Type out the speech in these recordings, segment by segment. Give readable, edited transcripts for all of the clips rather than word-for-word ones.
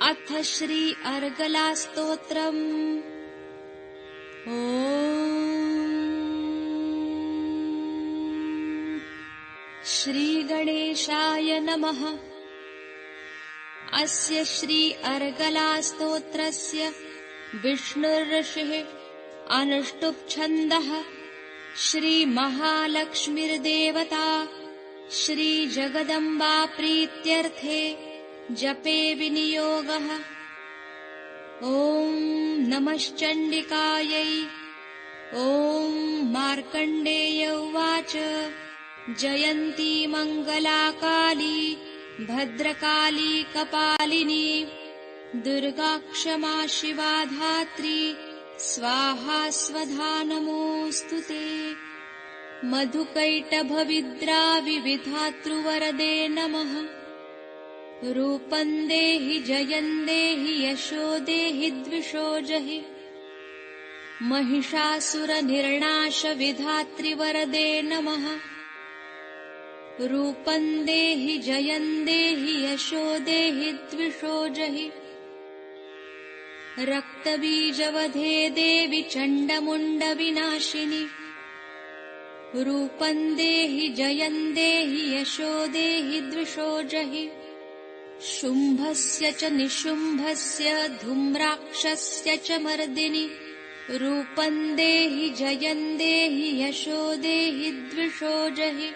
अथ श्री अर्गलास्तोत्रम्। ॐ श्रीगणेशाय नमः। अस्य श्री अर्गलास्तोत्रस्य विष्णुर्ऋषिः अनुष्टुप् छन्दः श्रीमहालक्ष्मीर्देवता श्रीजगदम्बा प्रीत्यर्थे जपे विनियोगः। ॐ नमश्चण्डिकायै। ॐ मार्कण्डेय उवाच जयन्ती मङ्गलाकाली भद्रकाली कपालिनी दुर्गा क्षमा शिवा धात्री स्वाहा स्वधा नमोऽस्तु ते। मधुकैटभविद्राविविधातृवरदे नमः। रूपं देहि जयं देहि यशो देहि द्विषो जहि। महिषासुरनिर्णाशविधातृवरदे नमः। रूपं देहि जयं देहि यशो देहि द्विषो जहि। रक्तबीजवधे देवि चण्डमुण्डविनाशिनि। रूपं देहि जयं देहि यशो देहि द्विषो जहि। शुम्भस्य च निशुम्भस्य धूम्राक्षस्य च मर्दिनि। रूपं देहि जयं देहि यशो देहि द्विषो जहि।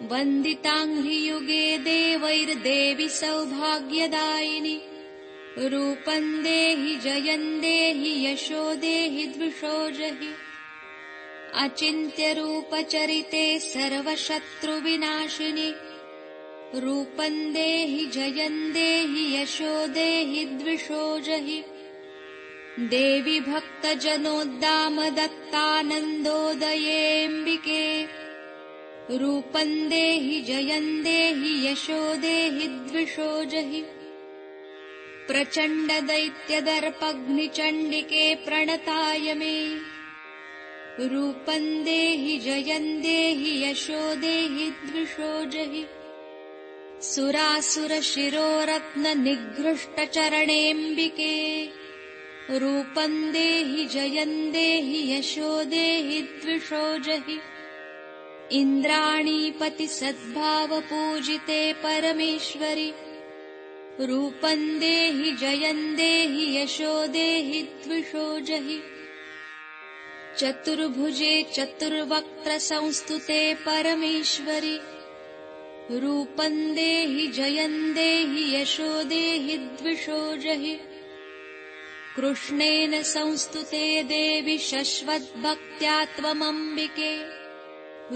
वन्दिताङ्घ्रियुगे देवैर्देवि सौभाग्यदायिनि। रूपं देहि जयं देहि यशो देहि द्विषो जहि। अचिन्त्यरूपचरिते सर्वशत्रुविनाशिनि। रूपं देहि जयं देहि यशो देहि द्विषो जहि। देवि भक्तजनोद्दामदत्तानन्दोदयेऽम्बिके। रूपं देहि जयं देहि यशो देहि द्विषो जहि। प्रचण्डदैत्यदर्पघ्निचण्डिके प्रणताय मे। रूपं देहि जयं देहि यशो देहि द्विषो जहि। सुरासुरशिरोरत्ननिघृष्टचरणेऽम्बिके। रूपं देहि जयं देहि यशो देहि द्विषो जहि। इन्द्राणीपतिसद्भावपूजिते परमेश्वरि। रूपं देहि जयं देहि यशो देहि द्विषो जहि। चतुर्भुजे चतुर्वक्त्रसंस्तुते परमेश्वरि। रूपं देहि जयं देहि यशो देहि द्विषो जहि। कृष्णेन संस्तुते देवि शश्वद्भक्त्या त्वमम्बिके।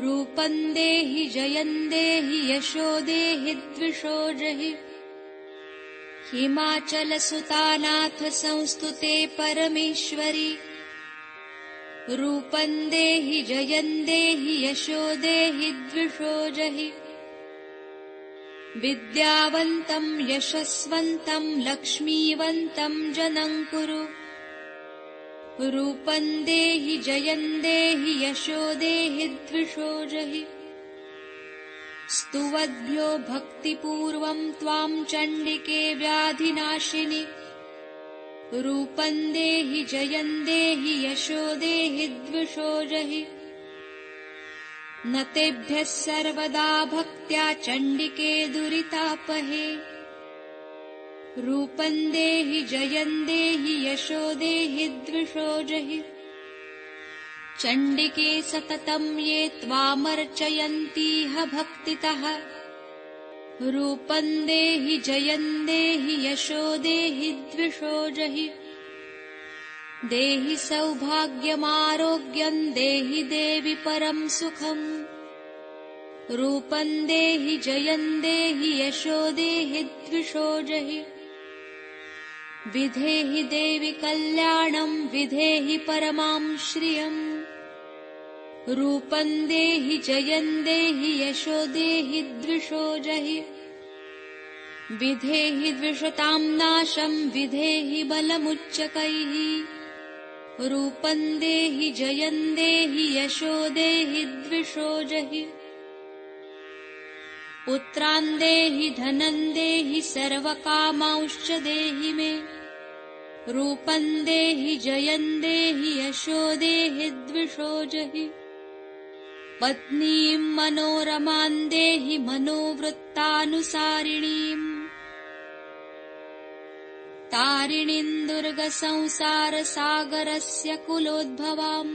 रूपं देहि जयं देहि यशो देहि द्विषो जहि। हिमाचलसुतानाथ संस्तुते परमेश्वरि। रूपं देहि जयं देहि यशो देहि द्विषो जहि। विद्यावन्तं यशस्वन्तं लक्ष्मीवन्तं जनं कुरु। रूपं देहि जयं देहि यशो देहि द्विषो जहि। स्तुवद्भ्यो भक्तिपूर्वं त्वां चण्डिके व्याधिनाशिनि। रूपं देहि जयं देहि यशो देहि द्विषो जहि। न तेभ्यः सर्वदा भक्त्या चण्डिके दुरितापहे। रूपं देहि जयं देहि यशो देहि द्विषो जहि। चण्डिके सततं ये त्वामर्चयन्तीह भक्तितः। रूपं देहि जयं देहि यशो देहि द्विषो जहि। देहि सौभाग्यमारोग्यं देहि देवि परं सुखम्। रूपं देहि जयं देहि यशो देहि द्विषो जहि। विधेहि देवि कल्याणं विधेहि परमां श्रियम्। रूपं देहि जयं देहि यशो देहि द्विषो जहि। विधेहि द्विषतां नाशं विधेहि बलमुच्चकैः। रूपं देहि जयं देहि यशो देहि द्विषो जहि। पुत्रान् देहि धनं देहि सर्वकामांश्च देहि मे रूपं देहि जयं देहि यशो देहि द्विषो जहि पत्नीं मनोरमां देहि मनोवृत्तानुसारिणीम् तारिणीं दुर्गसंसारसागरस्य कुलोद्भवाम्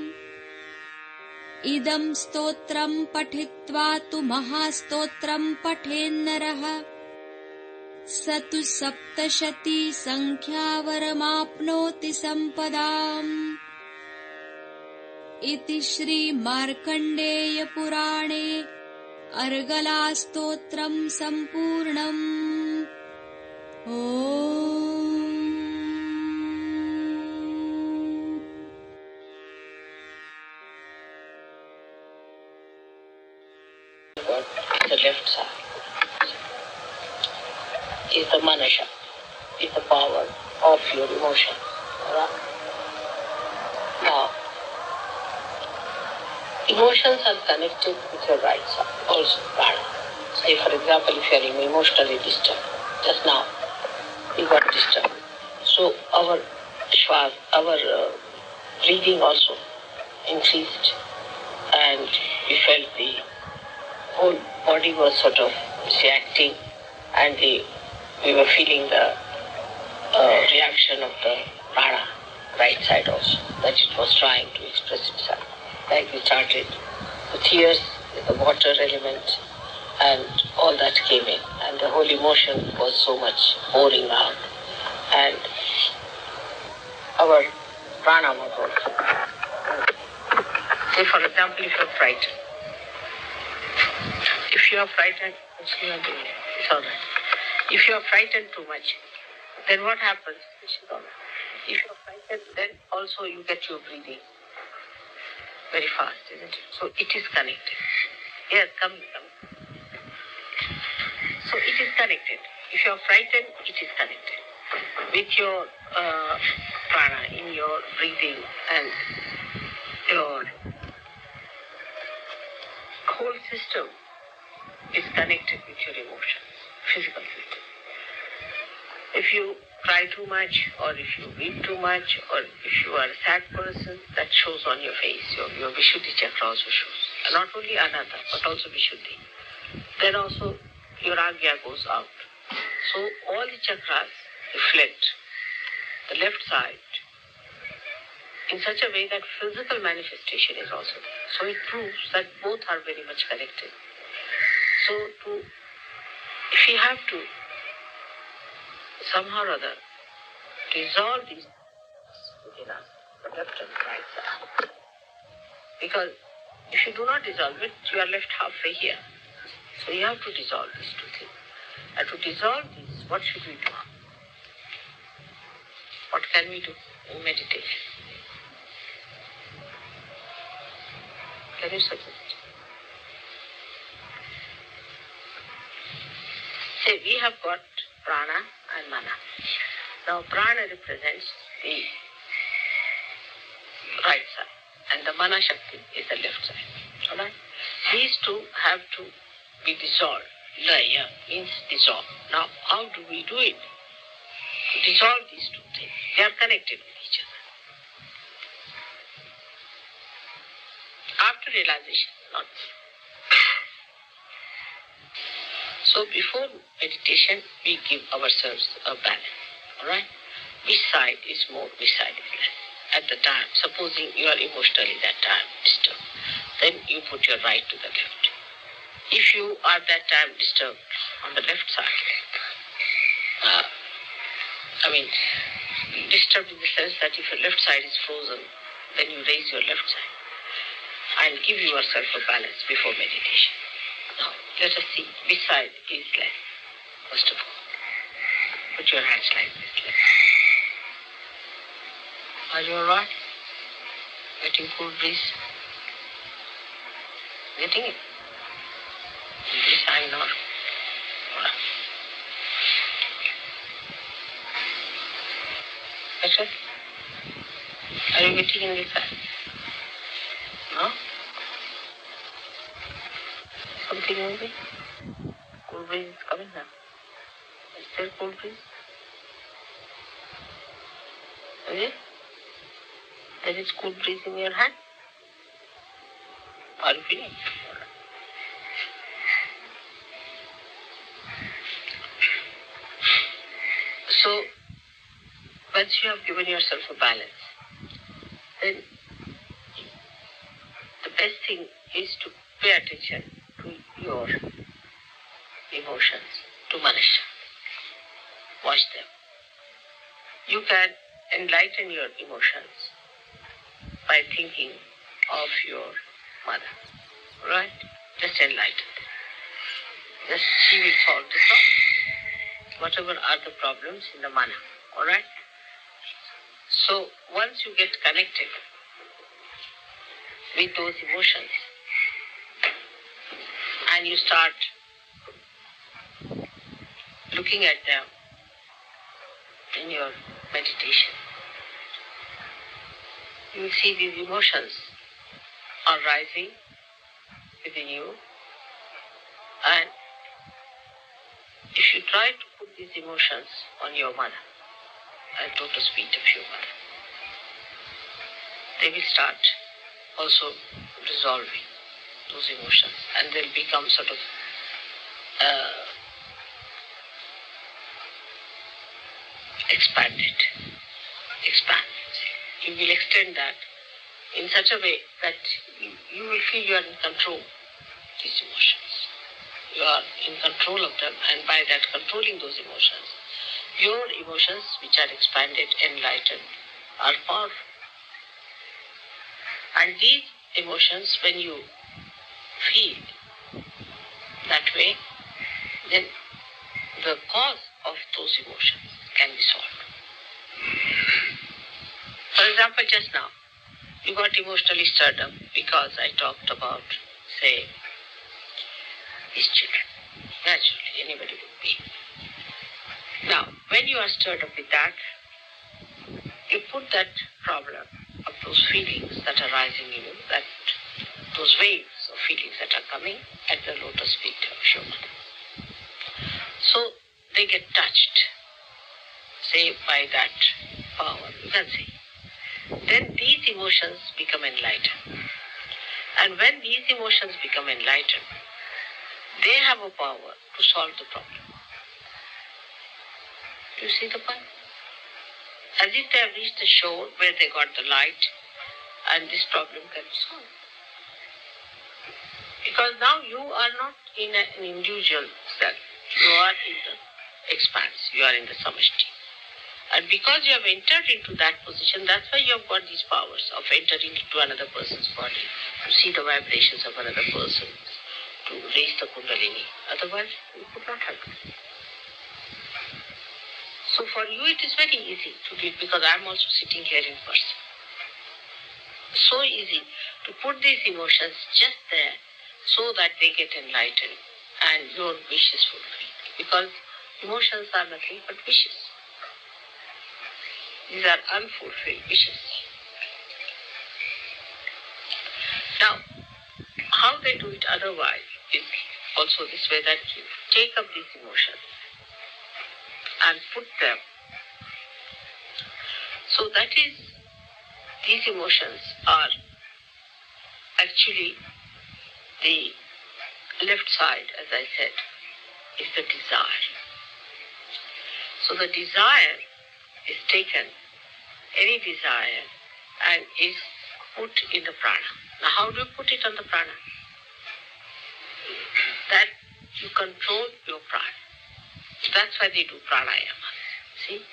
इदं स्तोत्रं पठित्वा तु महास्तोत्रं पठेन्नरः स तु सप्तशतीसङ्ख्यावरमाप्नोति सम्पदाम् इति श्रीमार्कण्डेयपुराणे अर्गलास्तोत्रं सम्पूर्णम्। The left side is the manasha, is the power of your emotion. Right? Now, emotions are connected with your right side, also prana. Say, for example, if you are emotionally disturbed, just now you got disturbed. So our shwas, our breathing also increased, and we felt the whole body was sort of reacting, and we were feeling the reaction of the prana, right side also, that it was trying to express itself. Like we started with tears, with the water element, and all that came in, and the whole emotion was so much pouring out, and our prana was also. Say, for example, if you are frightened, if you are frightened, it's all right. If you are frightened too much, then what happens? If you are frightened, then also you get your breathing very fast, isn't it? So it is connected. Yes, come. So it is connected. If you are frightened, it is connected with your prana in your breathing, and your whole system is connected with your emotions, physical system. If you cry too much, or if you weep too much, or if you are a sad person, that shows on your face. Your Vishuddhi chakra also shows. And not only Anata, but also Vishuddhi. Then also your Agya goes out. So all the chakras reflect the left side in such a way that physical manifestation is also there. So it proves that both are very much connected. So if we have to somehow or other dissolve these within us, the left and right side, because if you do not dissolve it, you are left halfway here. So you have to dissolve these two things. And to dissolve these, what should we do? What can we do in meditation? Can you suggest? Say, we have got prana and mana. Now, prana represents the right side, and the mana Shakti is the left side. Alright? These two have to be dissolved. Laya means dissolve. Now, how do we do it? To dissolve these two things. They are connected with each other. After realization, not before. So before meditation, we give ourselves a balance. Alright? Which side is more, which side is less. At the time, supposing you are emotionally that time disturbed, then you put your right to the left. If you are that time disturbed on the left side, disturbed in the sense that if your left side is frozen, then you raise your left side and give yourself a balance before meditation. Now, let us see which side is less. First of all, put your hands like this. Are you alright? Getting cool breeze? Getting it? This I'm not. Alright. Better? Are you getting in this side? No? Something moving? breeze is coming now. Is there cool breeze? Is it? There is cool breeze in your hand? Are you feeling? So, once you have given yourself a balance, then the best thing is to pay attention to your emotions, to Manasya. Watch them. You can enlighten your emotions by thinking of your mother. Right? Just enlighten them. Just she will solve the problem. Whatever are the problems in the mana. Alright? So once you get connected with those emotions and you start looking at them in your meditation, you will see these emotions are rising within you, and if you try to put these emotions on your mother and lotus feet of your mother, they will start also dissolving those emotions and they'll become sort of expand. You will extend that in such a way that you will feel you are in control of these emotions. You are in control of them, and by that controlling those emotions, your emotions which are expanded, enlightened, are powerful. And these emotions, when you feel that way, then the cause of those emotions can be solved. For example, just now, you got emotionally stirred up because I talked about, say, these children. Naturally, anybody would be. Now, when you are stirred up with that, you put that problem of those feelings that are rising in you, that those waves of feelings that are coming at the lotus feet of your mother. So they get touched, say, by that power, you can say. Then these emotions become enlightened. And when these emotions become enlightened, they have a power to solve the problem. You see the point? As if they have reached the shore where they got the light and this problem can be solved. Because now you are not in an individual self. You are in the expanse. You are in the samashti. And because you have entered into that position, that's why you have got these powers of entering into another person's body, to see the vibrations of another person, to raise the kundalini. Otherwise, you could not have done. So for you it is very easy to do it, because I am also sitting here in person. So easy to put these emotions just there so that they get enlightened and your wish is fulfilled. Because emotions are nothing but wishes. These are unfulfilled wishes. Now, how they do it otherwise is also this way, that you take up these emotions and put them. So that is, these emotions are actually the left side, as I said, is the desire. So the desire is taken, any desire, and is put in the prana. Now how do you put it on the prana? That you control your prana. That's why they do pranayama. See?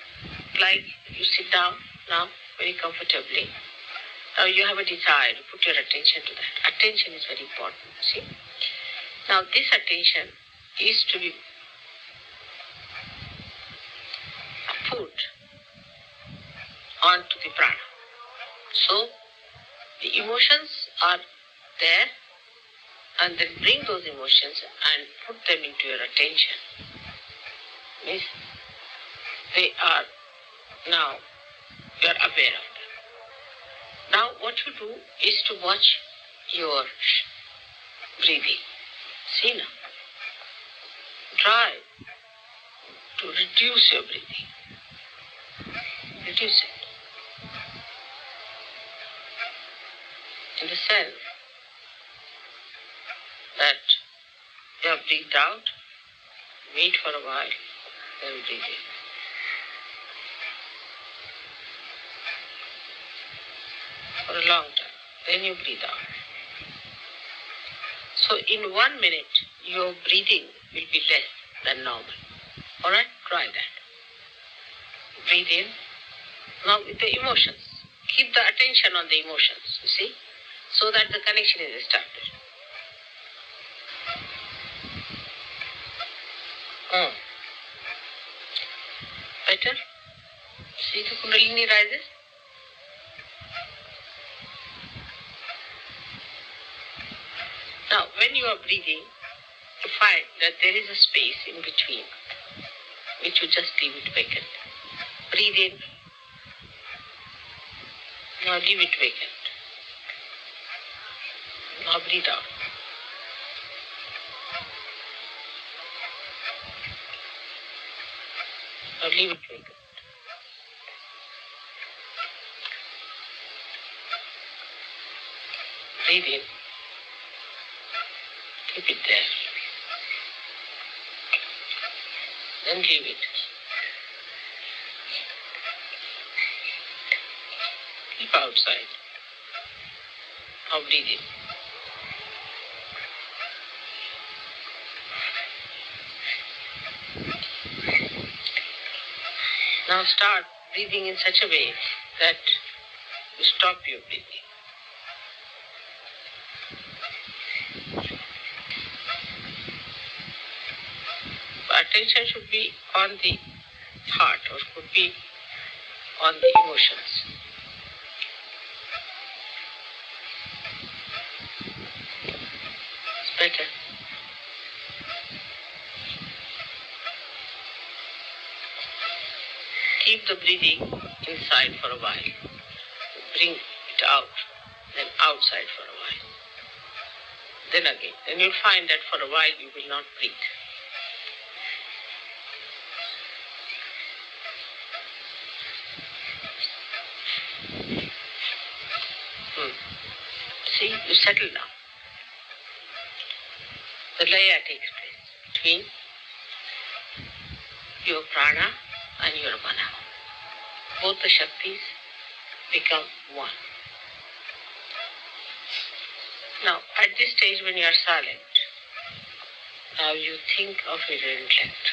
Like you sit down now very comfortably. Now you have a desire, you put your attention to that. Attention is very important. See? Now this attention is to be put onto the prana. So the emotions are there, and then bring those emotions and put them into your attention. Means they are now, you are aware of them. Now what you do is to watch your breathing. See now. try to reduce your breathing. Reduce it. In the sense that you have breathed out, wait for a while, then breathe in. For a long time. Then you breathe out. So in 1 minute, your breathing will be less than normal. Alright? Try that. Breathe in. Now with the emotions. Keep the attention on the emotions, you see, so that the connection is established. Better? See the Kundalini rises? Now, when you are breathing, you find that there is a space in between, which you just leave it vacant. Breathe in. Now leave it vacant. Now breathe out. Now leave it vacant. Breathe in. Keep it there. Then leave it. Keep outside. Now breathe in. Now start breathing in such a way that you stop your breathing. Attention should be on the heart or could be on the emotions. It's better. Keep the breathing inside for a while. Bring it out, then outside for a while. Then again. Then you'll find that for a while you will not breathe. See, you settle down. The laya takes place between your prana and your mana. Both the Shaktis become one. Now, at this stage when you are silent, now you think of your intellect.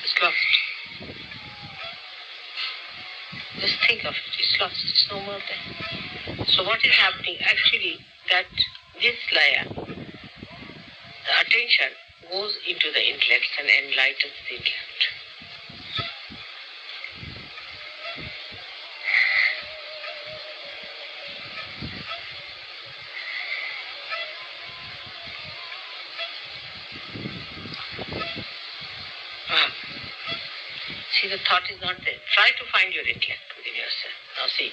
It's lost. Just think of it. It's lost. It's no more there. So what is happening? Actually, that this laya, the attention goes into the intellect and enlightens the intellect. See, the thought is not there. Try to find your intellect within yourself. Now see,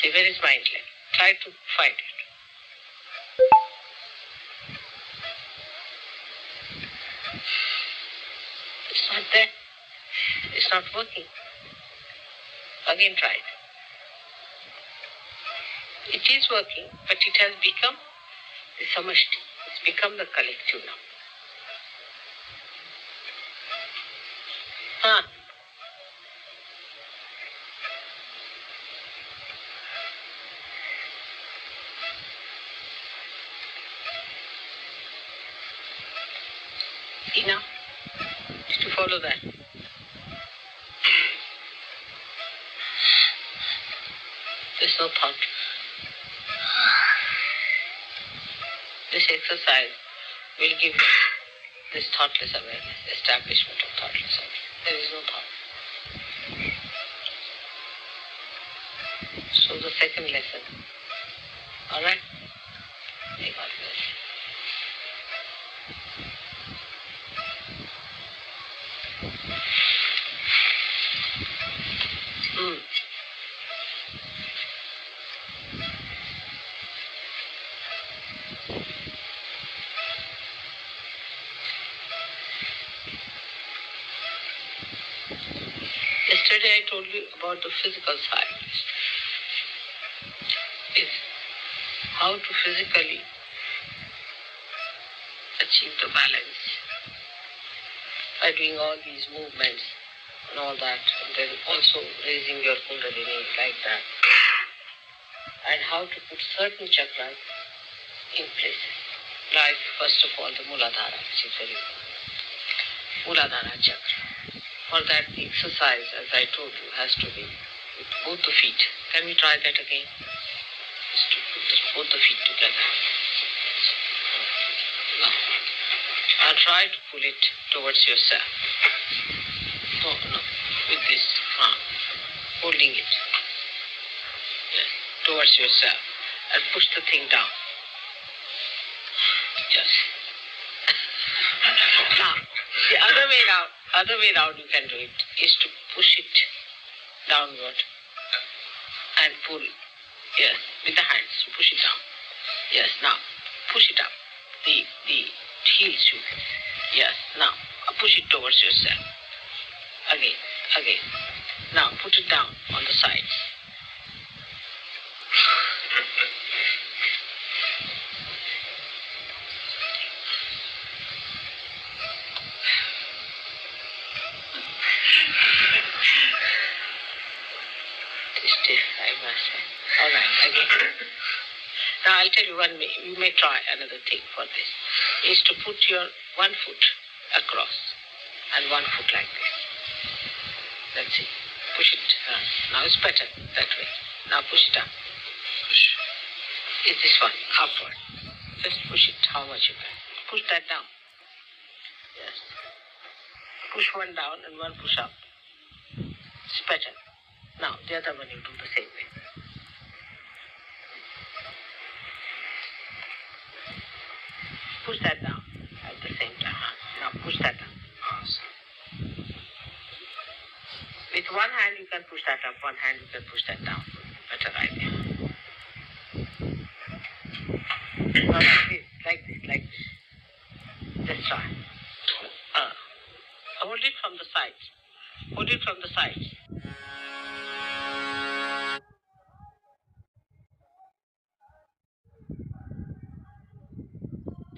where is my intellect? Try to find it. It's not there. It's not working. Again try it. It is working, but it has become the samashti. It's become the collective now. See now? Just to follow that. There's no thought. This exercise will give you this thoughtless awareness, establishment of thoughtless awareness. There is no thought. So the second lesson. Alright? May God bless you. Yesterday I told you about the physical side. It's how to physically achieve the balance by doing all these movements and all that, and then also raising your kundalini like that, and how to put certain chakras in places. Like, first of all, the Muladhara, which is very Muladhara chakra. For that, the exercise, as I told you, has to be with both the feet. Can we try that again? Just to put both the feet together. Now, and try to pull it towards yourself. No, with this arm, holding it. Yes, towards yourself. And push the thing down. Just. Now, the other way round you can do it is to push it downward and pull. Yes, with the hands, push it down. Yes, now, push it up. The heels you. Yes, now, push it towards yourself. Again. Now, put it down on the sides. Stiff, I must say. All right, again. Now I'll tell you you may try another thing for this, is to put your one foot across and one foot like this. Let's see. Push it. Now it's better that way. Now push it up. Push. Is this one upward? Just push it how much you can. Push that down. Yes. Push one down and one push up. It's better. Now the other one you do the same way. Push that down at the same time. Now push that down. With one hand you can push that up, one hand you can push that down. Better idea. Now like this. Just try. Hold it from the sides.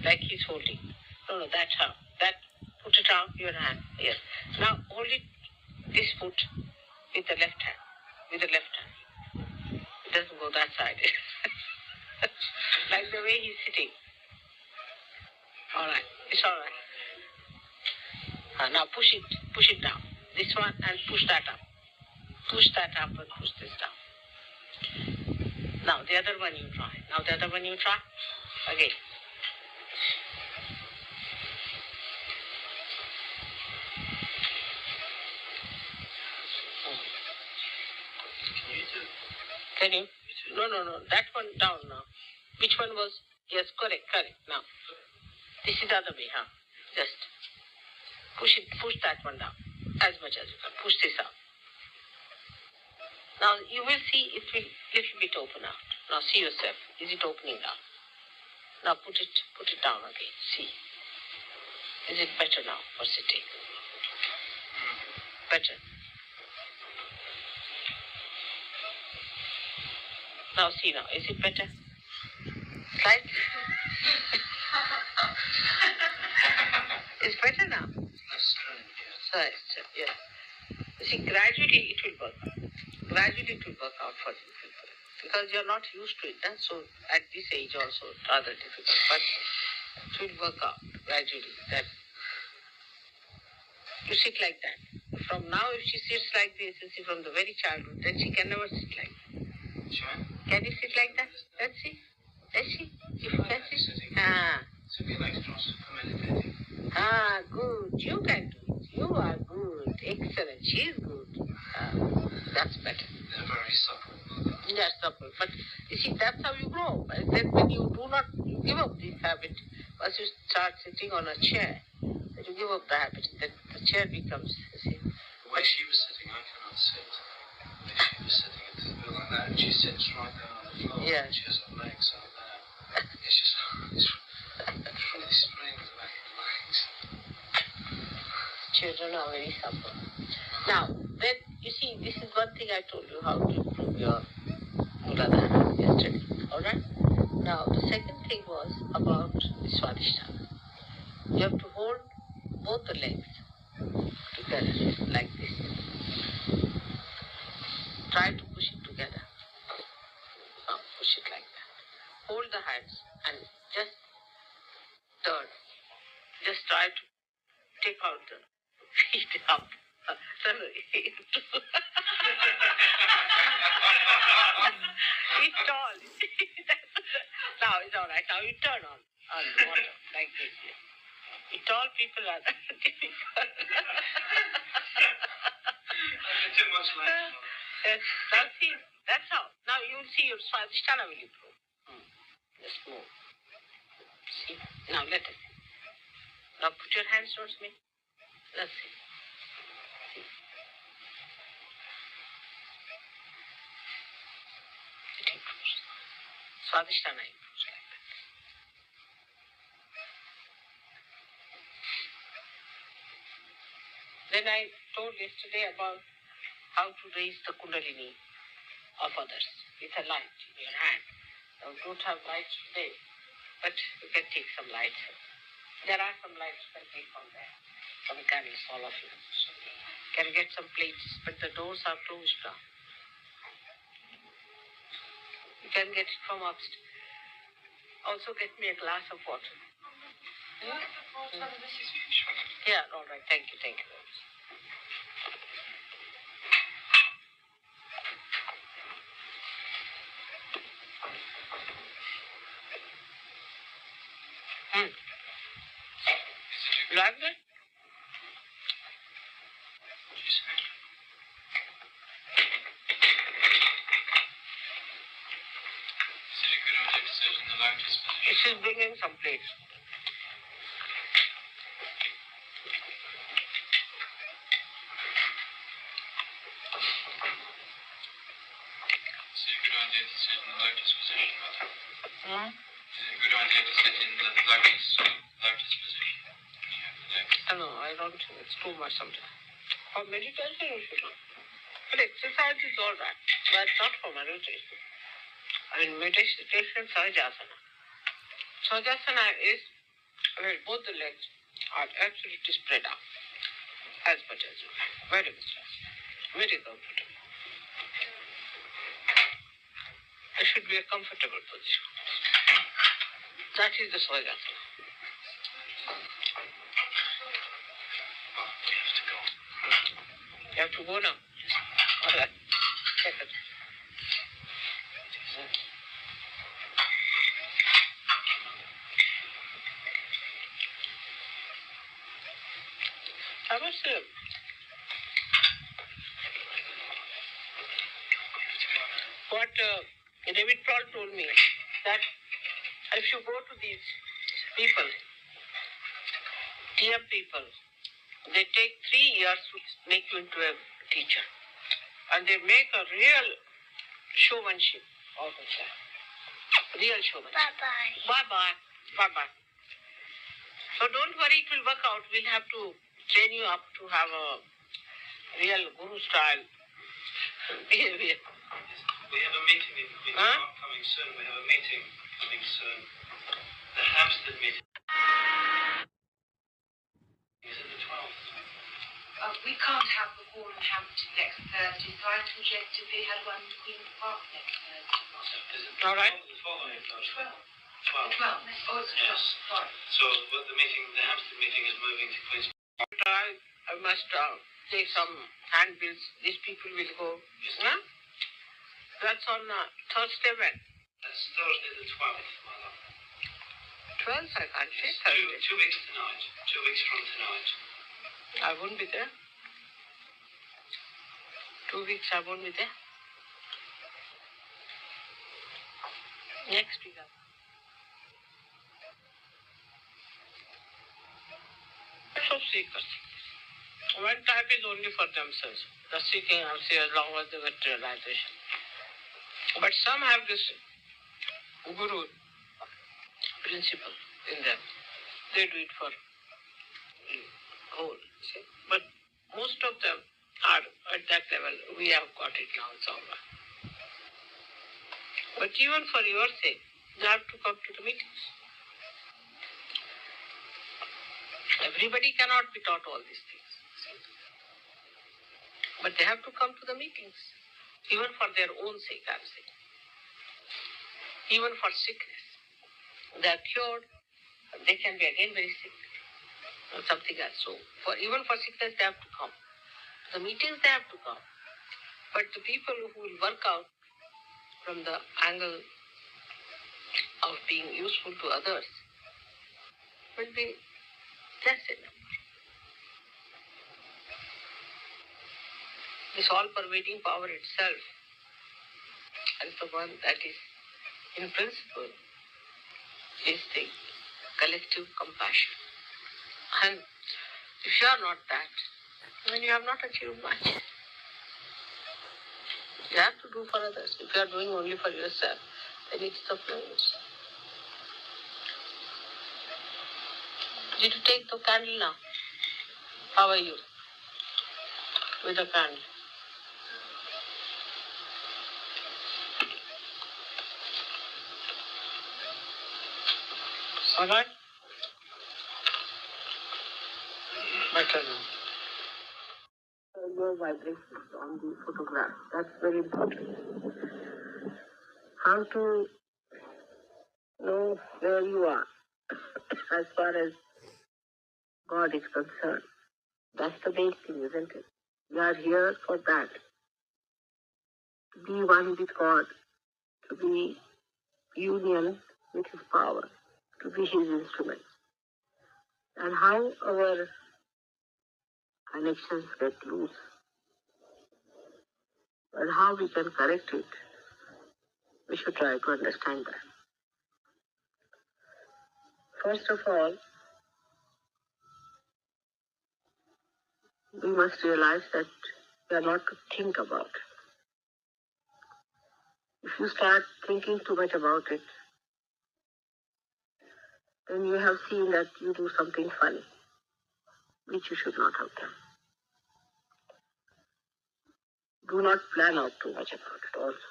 Like he's holding. No, that's how. Put it out your hand. Yes. Now hold it, this foot, with the left hand. It doesn't go that side. Like the way he's sitting. All right. It's all right. Now push it down. This one and push that up. Push that up and push this down. Now the other one you try. Again. Can you? No. That one down now. Which one was? Yes, correct. Now, this is the other way, huh? Just push that one down as much as you can. Push this out. Now, you will see it will little bit open out. Now, see yourself. Is it opening now? Now, put it down again. See. Is it better now for sitting? Better. Now, see now. Is it better? Right? It's better now. Right. Yeah. You see, gradually it will work out. For you people. Because you're not used to it. So at this age also, rather difficult. But it will work out gradually. That you sit like that. From now, if she sits like this, you see, from the very childhood, then she can never sit like that. Sure. Can you sit like that? Let's see. If you can sit. Good. You can do it. You are good. Excellent. She's good. That's better. They're very supple. Yeah, supple. But you see, that's how you grow. And then when you give up this habit, once you start sitting on a chair, then you give up the habit. Then the chair becomes, you see. The way she was sitting, I cannot sit. If she was sitting like that, and she sits right down on the floor. Yeah. She has her legs up there. It's just, it's really spraying the back of the legs. Children are very supple. Now, then you see, this is one thing I told you how to improve your Muladhara yesterday. Alright? Now, the second thing was about Swadhisthana. You have to hold both the legs together like this. Try to push it together. Now, push it like that. Hold the hands and just turn. Just try to take out the feet up. It's tall. Now it's all right. Now you turn on the water like this. The tall people are difficult. Too much light. Yes. Now see, that's how. Now you'll see your Swadhisthana will improve. Just move. See? Now let us see. Now put your hands towards me. Let's see. See? It improves. Swadhisthana improves like that. Then I told yesterday about how to raise the kundalini of others with a light in your hand. Now don't have lights today, but you can take some lights. There are some lights you can take from there. Some candles, all of you. Can get some plates, but the doors are closed now. You can get it from upstairs. Also get me a glass of water. Yeah, all right. Thank you very much. You like that? She's bringing some plates. Is it a good idea to sit in the lotus position? Hmm? Is it a good idea to sit in the lotus position? You have the legs. No, I don't think it's too much sometimes. For meditation, you should not. But exercise is all right, but not for meditation. I mean, meditation, Sahajasana. Sahajasana is where both the legs are absolutely spread out, as much as you can. Very much. Very comfortable. It should be a comfortable position. That is the Sahajasana. We have to go. You have to go now. All right. Take it. I was what David Paul told me, that if you go to these people, TM people, they take 3 years to make you into a teacher. And they make a real showmanship out of that. Real showmanship. Bye-bye. Bye-bye. Bye-bye. So don't worry, it will work out. We'll have to train you up to have a real guru style behavior. We have a meeting coming soon. We have a meeting coming soon. The Hampstead meeting. Is it the 12th? We can't have the hall in Hampton next Thursday, so I suggested we had one in Queen's Park next Thursday. Is it All right. The following Thursday? 12. 12. Oh, it's the 12th. Yes. Sorry. So the Hampstead meeting is moving to Queen's Park. I must take some handbills. These people will go. Huh? That's on Thursday when? That's Thursday the 12th, Mother. 12th, I can't say It's Thursday. 2 weeks tonight. 2 weeks from tonight. I won't be there. 2 weeks I won't be there. Next week. So seekers. One type is only for themselves. The seeking, I'll say, as long as they get realization. But some have this guru principle in them. They do it for whole. See? But most of them are at that level. We have got it now, it's over. But even for your sake, you have to come to the meetings. Everybody cannot be taught all these things. But they have to come to the meetings. Even for their own sake, I'm saying. Even for sickness. They are cured, they can be again very sick. Or something else. So even for sickness, they have to come. The meetings, they have to come. But the people who will work out from the angle of being useful to others will be less in number. This all-pervading power itself is the one that is, in principle, is the collective compassion. And if you are not that, then you have not achieved much. You have to do for others. If you are doing only for yourself, then it's the place. Did you take the candle now? How are you with the candle? All right? Better now. Your vibrations on the photograph. That's very important. How to know where you are as far as God is concerned. That's the main thing, isn't it? We are here for that. To be one with God, to be union with His power, to be His instrument. And how our connections get loose, and how we can correct it, we should try to understand that. First of all, we must realize that we are not to think about it. If you start thinking too much about it, then you have seen that you do something funny, which you should not have done. Do not plan out too much about it also.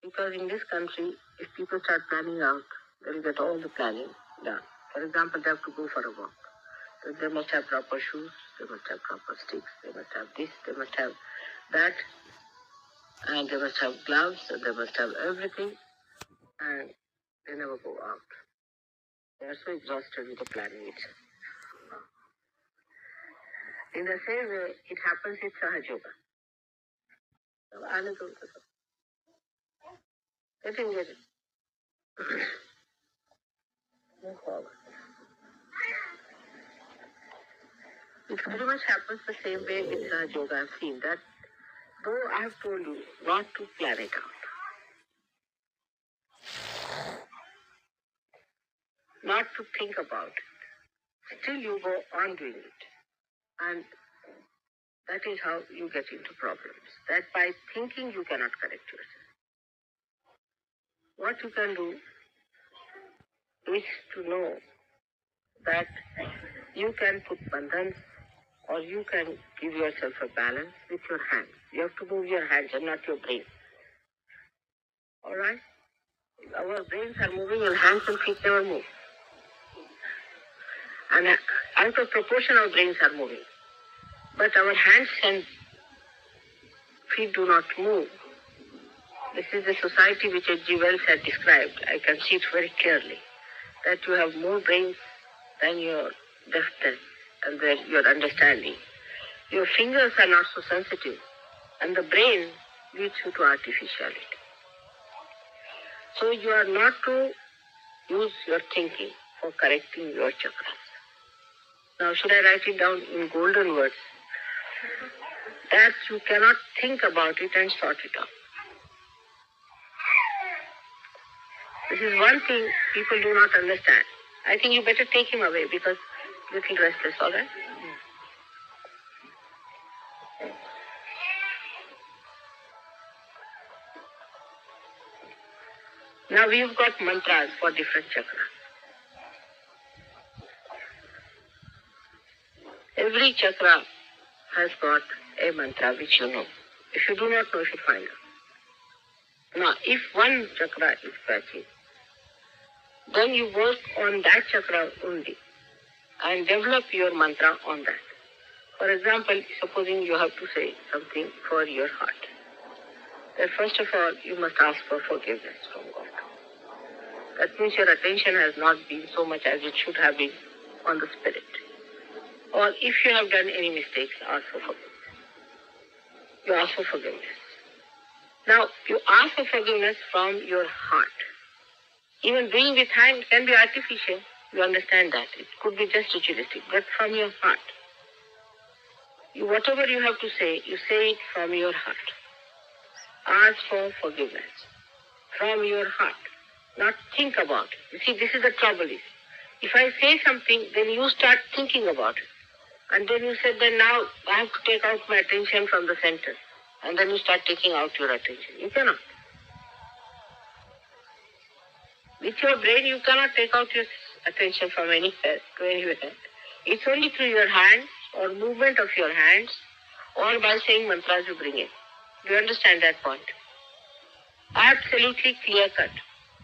Because in this country, if people start planning out, they will get all the planning done. For example, they have to go for a walk. So they must have proper shoes, they must have proper sticks, they must have this, they must have that, and they must have gloves, and they must have everything, and they never go out. They are so exhausted with the planning itself. In the same way, it happens with Sahaj Yoga. Get in, get in. Move forward. It very much happens the same way with Sahaj Yoga. I've seen that, though I have told you not to plan it out, not to think about it, still you go on doing it. And that is how you get into problems. That by thinking you cannot correct yourself. What you can do is to know that you can put bandhans or you can give yourself a balance with your hands. You have to move your hands and not your brain. Alright? Our brains are moving and hands and feet never move. And out of proportion our brains are moving. But our hands and feet do not move. This is the society which H.G. Wells had described. I can see it very clearly. That you have more brains than your deftness and then your understanding. Your fingers are not so sensitive, and the brain leads you to artificiality. So you are not to use your thinking for correcting your chakras. Now, should I write it down in golden words? That you cannot think about it and sort it out. This is one thing people do not understand. I think you better take him away because he's a little restless, all right? Now we've got mantras for different chakras. Every chakra has got a mantra which you know. If you do not know, you should find out. Now, if one chakra is scratching, then you work on that chakra only and develop your mantra on that. For example, supposing you have to say something for your heart. Then first of all, you must ask for forgiveness from God. That means your attention has not been so much as it should have been on the spirit. Or if you have done any mistakes, ask for forgiveness. You ask for forgiveness. Now, you ask for forgiveness from your heart. Even doing with hand can be artificial. You understand that. It could be just ritualistic, but from your heart. Whatever you have to say, you say it from your heart. Ask for forgiveness from your heart. Not think about it. You see, this is the trouble. If I say something, then you start thinking about it. And then you said, then now I have to take out my attention from the center. And then you start taking out your attention. You cannot. With your brain, you cannot take out your attention from anywhere to anywhere. It's only through your hands or movement of your hands or by saying mantras you bring it. Do you understand that point? Absolutely clear cut.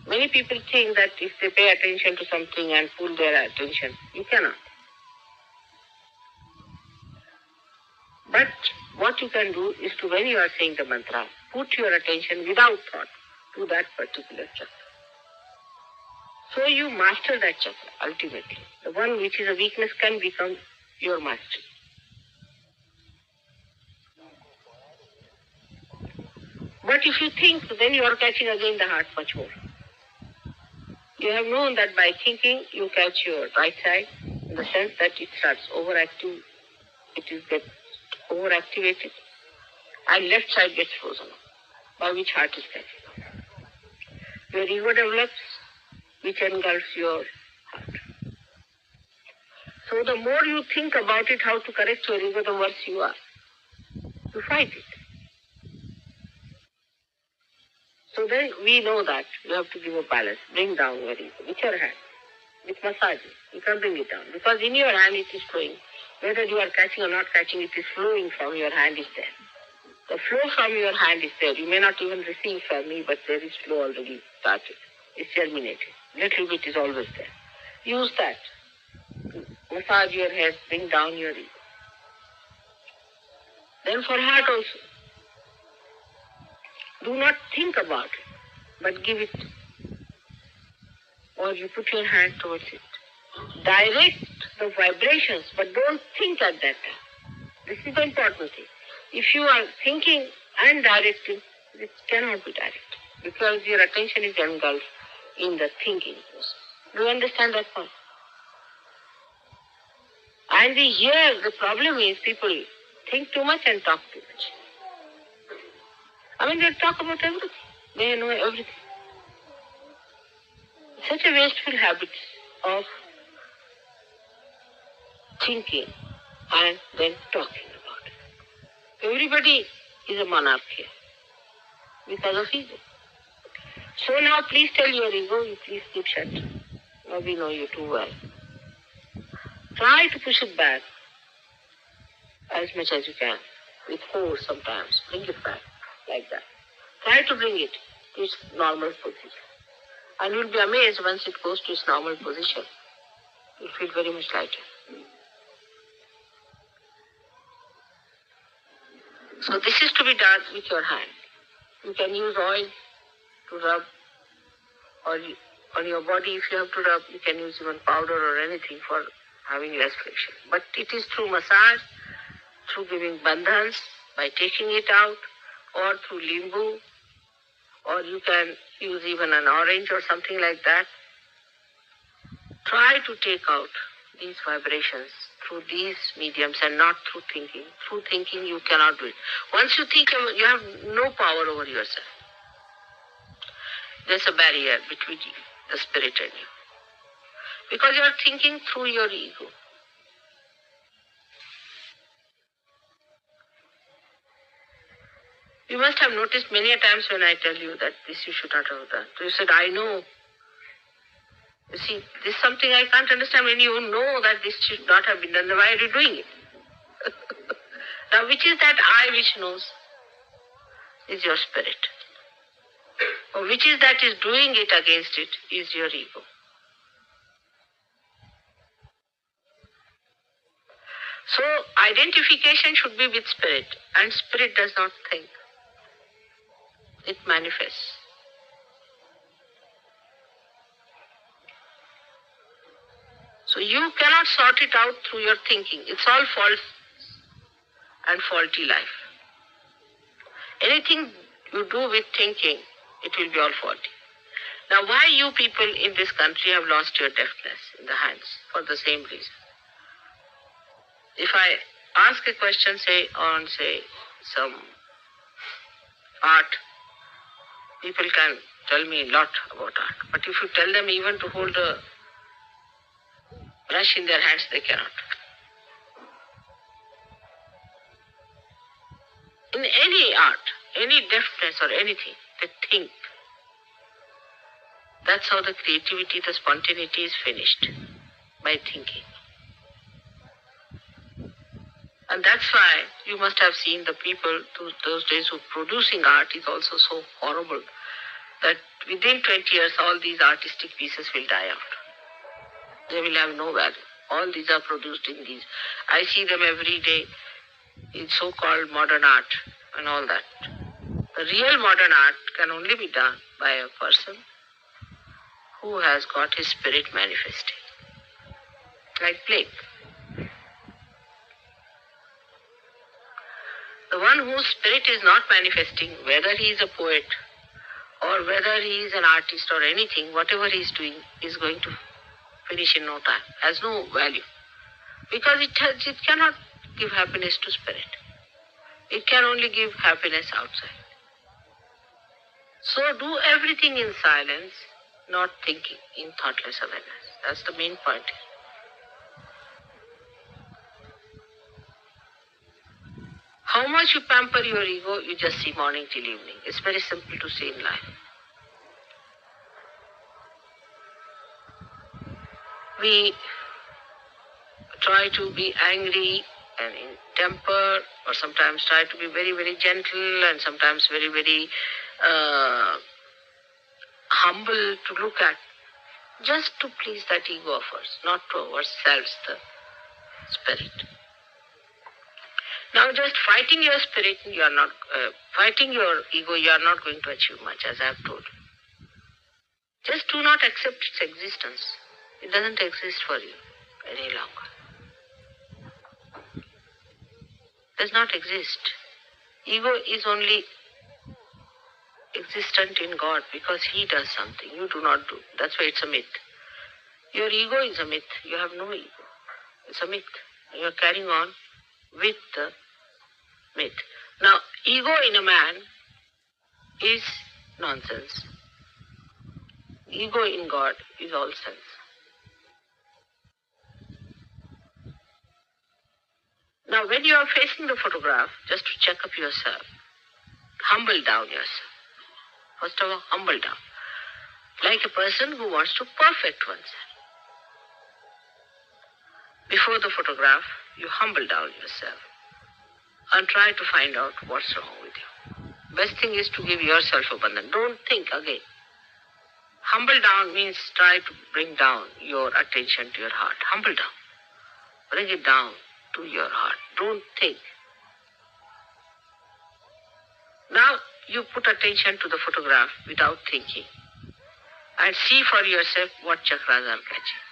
Many people think that if they pay attention to something and pull their attention, you cannot. But what you can do is to, when you are saying the mantra, put your attention without thought to that particular chakra. So you master that chakra ultimately. The one which is a weakness can become your mastery. But if you think, then you are catching again the heart much more. You have known that by thinking you catch your right side in the sense that it starts overactive, gets overactivated, and left side gets frozen, by which heart is catching. Your ego develops, which engulfs your heart. So the more you think about it, how to correct your ego, the worse you are. You fight it. So then we know that you have to give a balance, bring down your ego with your hand, with massaging. You can bring it down because in your hand it is flowing. Whether you are catching or not catching, it is flowing from your hand is there. The flow from your hand is there. You may not even receive from me, but there is flow already started. It's germinated. Little bit is always there. Use that. Massage your head, bring down your ego. Then for heart also. Do not think about it, but give it. Or you put your hand towards it. Direct the vibrations, but don't think at that time. This is the important thing. If you are thinking and directing, it cannot be direct because your attention is engulfed in the thinking process. Do you understand that point? And here the problem is people think too much and talk too much. I mean, they talk about everything. They know everything. Such a wasteful habit of thinking and then talking about it. Everybody is a monarch here because of ego. So now please tell your ego, you please keep shut. Now we know you too well. Try to push it back as much as you can with force sometimes. Bring it back like that. Try to bring it to its normal position. And you'll be amazed once it goes to its normal position. You'll feel very much lighter. So this is to be done with your hand. You can use oil to rub, or on your body if you have to rub, you can use even powder or anything for having less friction. But it is through massage, through giving bandhans, by taking it out, or through limbu, or you can use even an orange or something like that. Try to take out these vibrations through these mediums and not through thinking. Through thinking, you cannot do it. Once you think, you have no power over yourself. There's a barrier between the spirit and you. Because you are thinking through your ego. You must have noticed many a times when I tell you that this you should not have done. So you said, I know. You see, this is something I can't understand. When you know that this should not have been done, then why are you doing it? Now, which is that I which knows? Is your spirit. Or which is that is doing it against it? Is your ego. So, identification should be with spirit, and spirit does not think. It manifests. So, you cannot sort it out through your thinking. It's all false and faulty life. Anything you do with thinking, it will be all faulty. Now, why you people in this country have lost your deafness in the hands? For the same reason. If I ask a question, say, on, say, some art, people can tell me a lot about art. But if you tell them even to hold a brush in their hands, they cannot. In any art, any deafness or anything, they think. That's how the creativity, the spontaneity is finished, by thinking. And that's why you must have seen the people those days who producing art is also so horrible that within 20 years all these artistic pieces will die out. They will have no value. All these are produced in these. I see them every day in so-called modern art and all that. The real modern art can only be done by a person who has got his spirit manifesting. Like Blake. The one whose spirit is not manifesting, whether he is a poet or whether he is an artist or anything, whatever he is doing is going to finish in no time, has no value. Because it cannot give happiness to spirit. It can only give happiness outside. So do everything in silence, not thinking, in thoughtless awareness. That's the main point here. How much you pamper your ego, you just see morning till evening. It's very simple to see in life. We try to be angry and in temper, or sometimes try to be very, very gentle, and sometimes very, very humble to look at, just to please that ego of ours, not to ourselves, the spirit. Now, just fighting your spirit, you are not fighting your ego. You are not going to achieve much, as I have told you. Just do not accept its existence. It doesn't exist for you any longer. Does not exist. Ego is only existent in God because He does something. You do not do. That's why it's a myth. Your ego is a myth. You have no ego. It's a myth. You are carrying on with the myth. Now, ego in a man is nonsense. Ego in God is all sense. Now, when you are facing the photograph, just to check up yourself, humble down yourself. First of all, humble down. Like a person who wants to perfect oneself. Before the photograph, you humble down yourself and try to find out what's wrong with you. Best thing is to give yourself abandon. Don't think again. Humble down means try to bring down your attention to your heart. Humble down. Bring it down to your heart. Don't think. Now you put attention to the photograph without thinking and see for yourself what chakras are catching.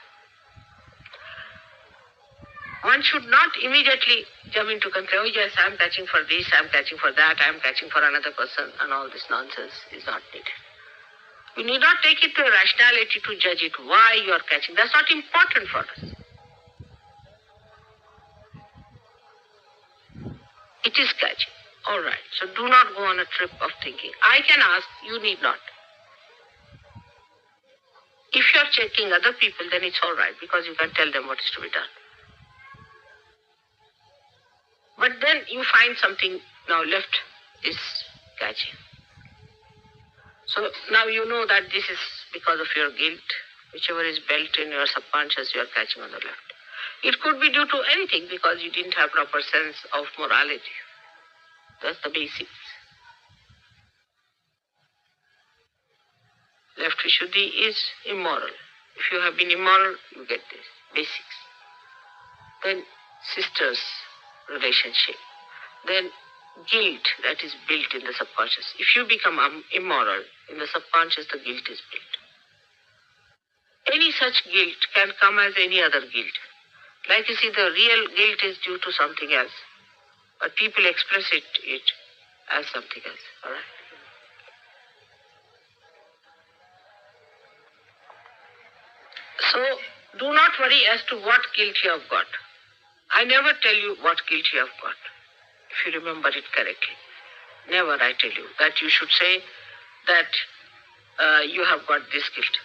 One should not immediately jump into conclusion, oh yes, I'm catching for this, I'm catching for that, I'm catching for another person, and all this nonsense is not needed. You need not take it to a rationality to judge it, why you are catching. That's not important for us. It is catching. All right. So do not go on a trip of thinking. I can ask, you need not. If you are checking other people, then it's all right because you can tell them what is to be done. But then you find something now left is catching. So now you know that this is because of your guilt. Whichever is built in your subconscious, you are catching on the left. It could be due to anything because you didn't have proper sense of morality. That's the basics. Left Vishuddhi is immoral. If you have been immoral, you get this. Basics. Then sisters relationship. Then guilt that is built in the subconscious. If you become immoral, in the subconscious the guilt is built. Any such guilt can come as any other guilt. Like you see, the real guilt is due to something else. But people express it as something else. All right? So, do not worry as to what guilt you have got. I never tell you what guilt you have got, if you remember it correctly. Never I tell you that you should say that you have got this guilt.